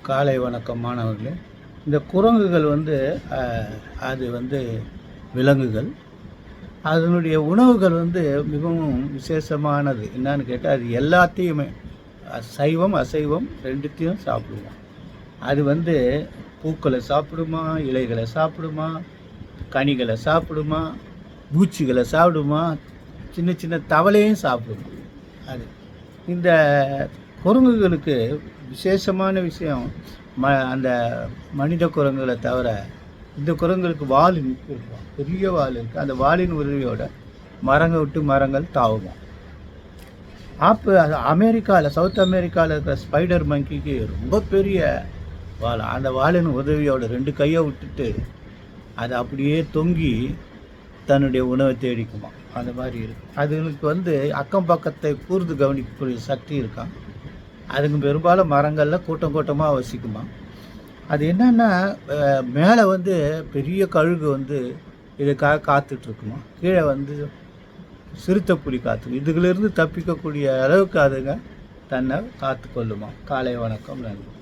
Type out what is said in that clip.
காலை வணக்கம் மாணவர்களே. இந்த குரங்குகள் வந்து அது வந்து விலங்குகள். அதனுடைய உணவுகள் வந்து மிகவும் விசேஷமானது. என்னன்னு கேட்டால், அது எல்லாத்தையுமே சைவம் அசைவம் ரெண்டுத்தையும் சாப்பிடுமா. அது வந்து பூக்களை சாப்பிடுமா, இலைகளை சாப்பிடுமா, கனிகளை சாப்பிடுமா, பூச்சிகளை சாப்பிடுமா, சின்ன சின்ன தவளையும் சாப்பிடுமா. அது இந்த குரங்குகளுக்கு விசேஷமான விஷயம், அந்த மனித குரங்குகளை தவிர இந்த குரங்குகளுக்கு வால் இருக்கும், பெரிய வால் இருக்குது. அந்த வாலின் உதவியோட மரங்கள் விட்டு மரங்கள் தாவுமா. அமெரிக்காவில், சவுத் அமெரிக்காவில் இருக்கிற ஸ்பைடர் மங்கிக்கு ரொம்ப பெரிய வால். அந்த வாலின் உதவியோட 2 கையை விட்டுட்டு அது அப்படியே தொங்கி தன்னுடைய உணவை தேடிக்குமா. அந்த மாதிரி இருக்கும். அதுங்களுக்கு வந்து அக்கம் பக்கத்தை கூர்ந்து கவனிக்கக்கூடிய சக்தி இருக்கான். அதுங்க பெரும்பாலும் மரங்களில் கூட்டம் கூட்டமாக வசிக்குமா. அது என்னன்னா, மேலே வந்து பெரிய கழுகு வந்து இதுக்காக காத்துட்ருக்குமா. கீழே வந்து சிறுத்தை புலி காத்து, இதுகளிலிருந்து தப்பிக்கக்கூடிய அளவுக்கு அதுங்க தன்னை காத்து கொள்ளுமா. காலை வணக்கம், நன்றி.